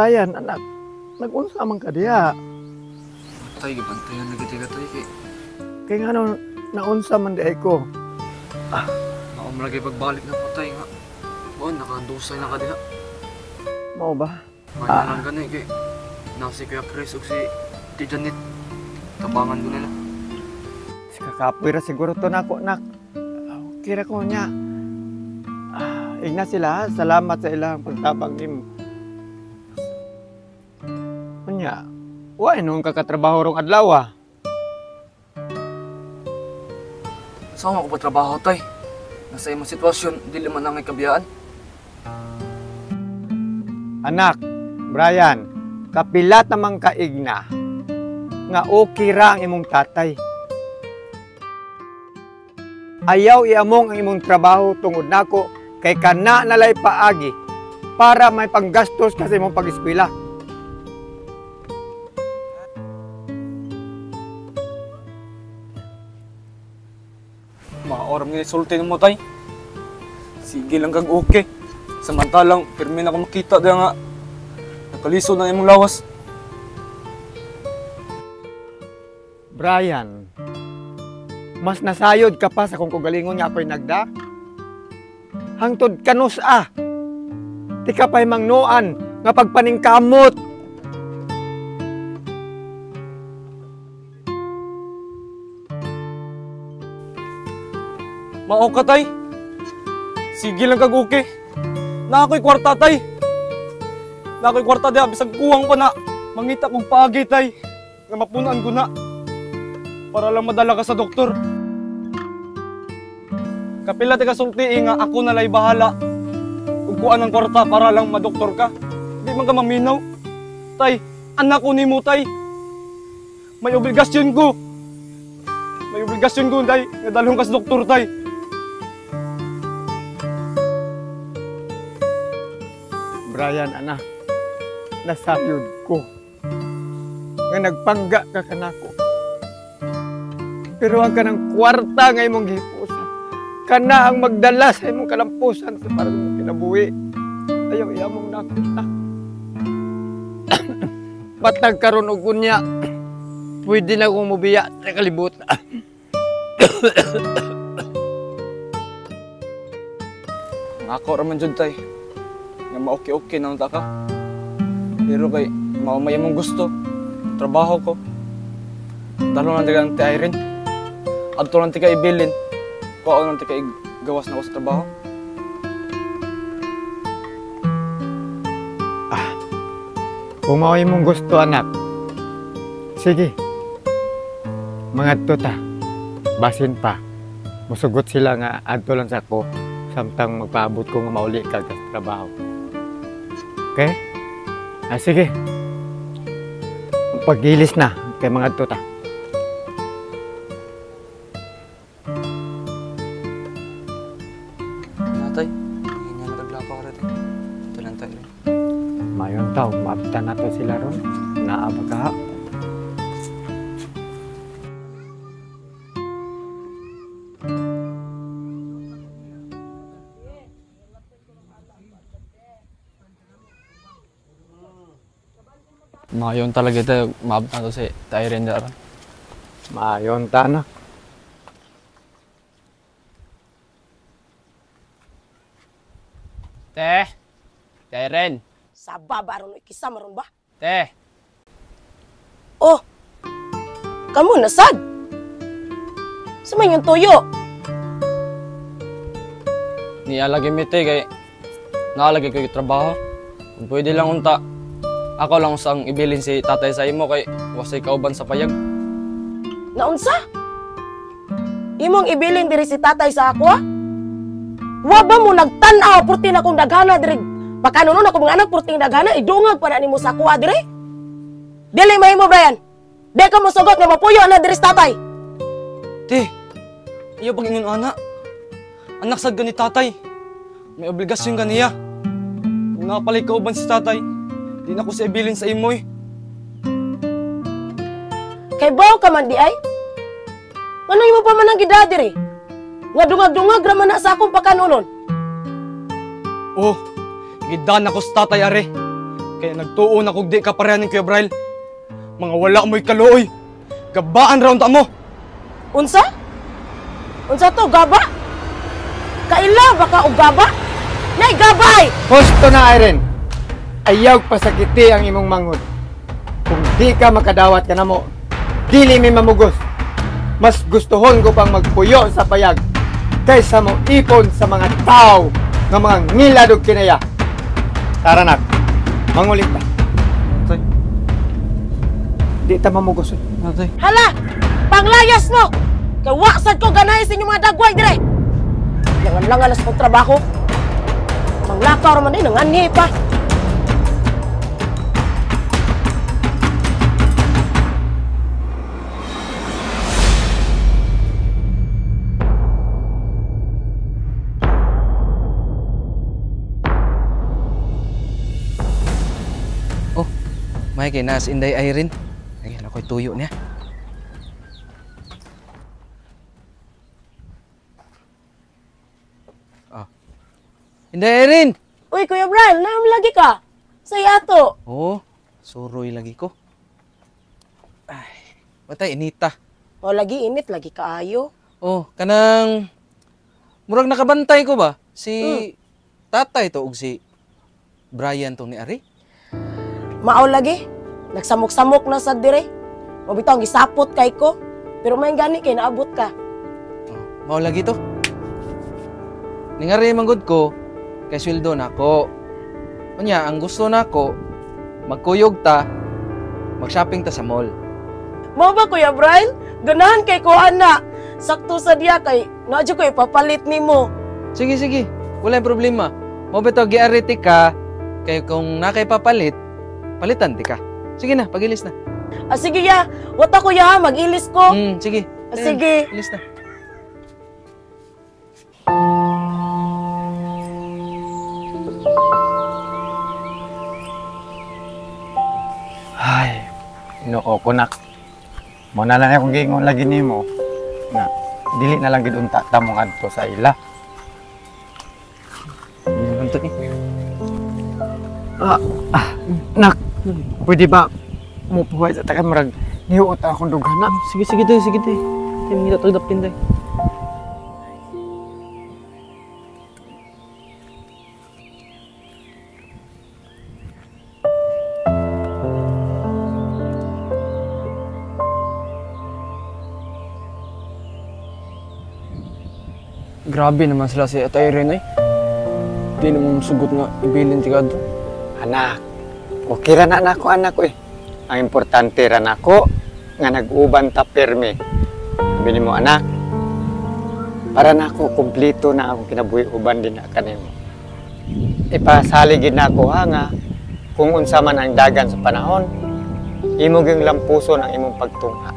Brian, anak, nag-unsa man ka diha. Tay, gibantayan lagi tiga tay kay. Kaya nga no, naunsa man di ko. Ako lagi pagbalik na po tay nga. Buwan, nakandusay na ka diha. Mao ba? Kanya lang gani kay. Nasi Kuya Chris ug si Ti Janet. Tabangan ko nila. Si kakapoy ra siguro to nako, nak. Kira ko niya. Igna sila, salamat sa ilang pagtabang nimo. Unya, wa nung kakatrabaho rong adlaw. Saan ako pa trabaho tay? Nasa imong sitwasyon, dili man ang ikabiyaan. Anak, Brian, kapilat namang kaigna nga okay ra ang imong tatay. Ayaw iamong ang imong trabaho tungod nako kay kana nalay paagi para may panggastos kasi imong pag-eskwela. Maoram nga isulti mo tay. Sige lang kag okay. Samantalang, pirmi na ako makita diya nga. Nakaliso na imong lawas. Brian, mas nasayod ka pa sa kung kugalingon nga ako'y nagda. Hangtod kanus Di ka pa'y mangnuan nga pagpaningkamot. Mao ka tay. Sige lang kag okay. Na ako'y kwarta tay. Na ako'y kwarta diya bisag kuwang pa na. Mangita kong paagi tay. Nga mapunan ko na. Para lang madala ka sa doktor. Kapila ti kasulti nga ako nalay bahala. Ug kuan ang kwarta para lang madoktor ka. Di man ka maminaw. Tay, anak ko nimo tay. May obligasyon ko. May obligasyon ko tay nga dalhon ka sa doktor tay. Brian, anak, nasayod ko nga nagpangga ka kanako. Pero ang kanang kwarta nga imong gihipusan, kana ang magdala sa imong kalampusan sa para imong kinabuhi. Ayaw iamong nako na. Patag karon og unya, pwede na akong mubiya sa kalibutan. Ako raman jud tay. Nga ma-okay-okay na unta ka. Pero kay maumay mong gusto, trabaho ko. Dalo lang tagang ti Irene. Adto lang ti ka ibilin. Kuha lang ti ka gawas na ko sa trabaho. Kung maway mong gusto, anak, sige, mga tuta, basin pa. Musugot sila nga adto lang sa ko, samtang magpaabot ko nga mauli ka sa trabaho. Okay? Sige. Paggilis na kay mga tuta. Natay, hindi na naglaga ka rin. Ito lang tayo. Mayon tao, maapta na to sila ron. Naabag ka. Mayon talaga ito, maabot na ito si Irene dara. Mayon ta, anak. Te! Te Irene! Sa baba ron, ikisa maron ba? Te! Oh! Kamu nasad? Sa man yung tuyo? Nialagay mi te kay naalagay ko yung trabaho. Kung pwede lang unta, ako lang usang ibilin si tatay sa imo kay wasay kauban sa payag. Naunsa? Imong ibilin diri si tatay sa ako, ha? Wa ba mo nagtan-aw purti na kong daghana diri? Pakanunon ako mga anak purti daghana, idungag pa na nimo sa kuha diri? Dili mahimo, Brian. Di ka mo sugot nga mapuyo na diri sa tatay. Te, iyo pagingon ana. Anak sad gani tatay. May obligasyon ganiya. Kung nakapalay kauban si tatay, di na ko si ibilin sa imoy. Kay baw ka man di ay? Ano mo pa man ang gida diri? Nga dungag-dungag raman na sa akong pakanunon. Oh, gidan ako sa tatay are. Kaya nagtuon ako di ka parehanin Kuya Braille. Mga wala mo'y kaluoy. Gabaan raon ta mo. Unsa? Unsa to, gaba? Kaila baka og gaba? Nay gabay! Husto na, Irene. Ayaw pasakiti ang imong mangod. Kung di ka makadawat ka na mo, dili mi mamugos. Mas gustuhon ko pang magpuyo sa payag kaysa mo ipon sa mga tao ng mga ngilad ug kinaya. Tara nak, mangulit ta. Tay, Di ta mamugos. natay. Hala! Panglayas mo! Kay waksad ko ganay sa inyong mga dagway dire! Langan-langan na sa pagtrabaho. Manglakaw raman din, nanganhi pa. Oh, may kinas Inday Irene. Ayun ako'y tuyo niya. Ah. Inday Irene! Uy, Kuya Bran, naam lagi ka? Saya ato. Oh, suroy lagi ko. Ay, matay inita. O, lagi init, lagi kaayo. Oh, kanang murag nakabantay ko ba? Si tatay to ug si Brian to ni Ari. Mao lagi. Nagsamok-samok na sa dire. Mabitaw ang gisapot kay ko. Pero may gani kay naabot ka. Oh, mao lagi to. Ningari manggod ko kay sweldo nako. Unya, ang gusto nako magkuyog ta, mag-shopping ta sa mall. Mao ba, Kuya Brian? Ganahan kay ko, ana. Sakto sa diya kay nadyo ko ipapalit nimo. Sige, sige. Wala yung problema. Mo beto giariti ka kay kung nakay papalit, palitan di ka. Sige na, pagilis na. Ah, sige ya. Wata ko ya, mag-ilis ko. Sige. Ah, sige. Ilis na. Ay, inoo ko nak. Mo na lang akong gingon lagi nimo na dili na lang gid unta ta mo ngadto sa ila. Ano to eh? Nak, pwede ba mo puhay sa takan marag niuot akong dugana? Sige, sige tayo, sige tayo. Tayo mga tagdapin tayo. Grabe naman sila si Ate Irene eh. Di naman sugot nga ibilin ti kadto. Anak, okay ra na nako anak ko eh. Ang importante ra nako nga nag-uban ta perme. Sabi mo anak, para nako kumpleto na akong kinabuhi uban din na kanimo. Ipasaligid nako ha nga kung unsa man ang dagan sa panahon, imo gyung lampuso ang imong pagtungha.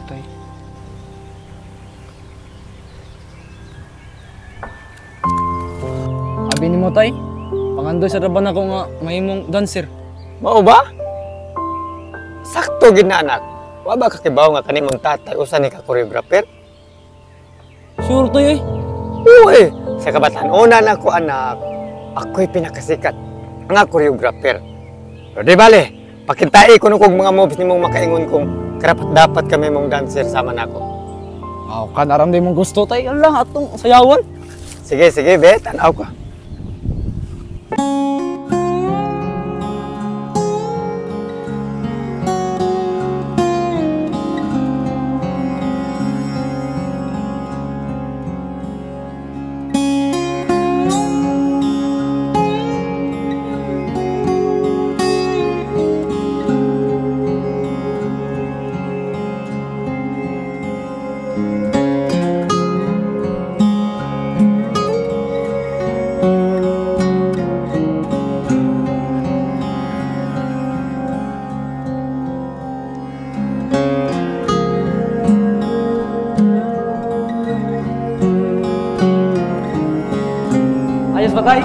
Tay. Abi ni mo tay, pangandoy sa raban ako nga mahimong dancer. Mao ba? Sakto gid na anak. Wa ba kakibaw nga kanimong tatay usa ni ka choreographer? Sure tay eh. Uy, sa kabataan-una na ko anak, ako'y pinakasikat nga choreographer. Pero di bale, pakintai ko kung mga moves ni mong makaingon kung karapat dapat kami mong dancer sama na ako. Aw, kanaram di mong gusto tay. Allah, atong sayawan. Sige, sige, be, tanaw ka. Ayos ba tay?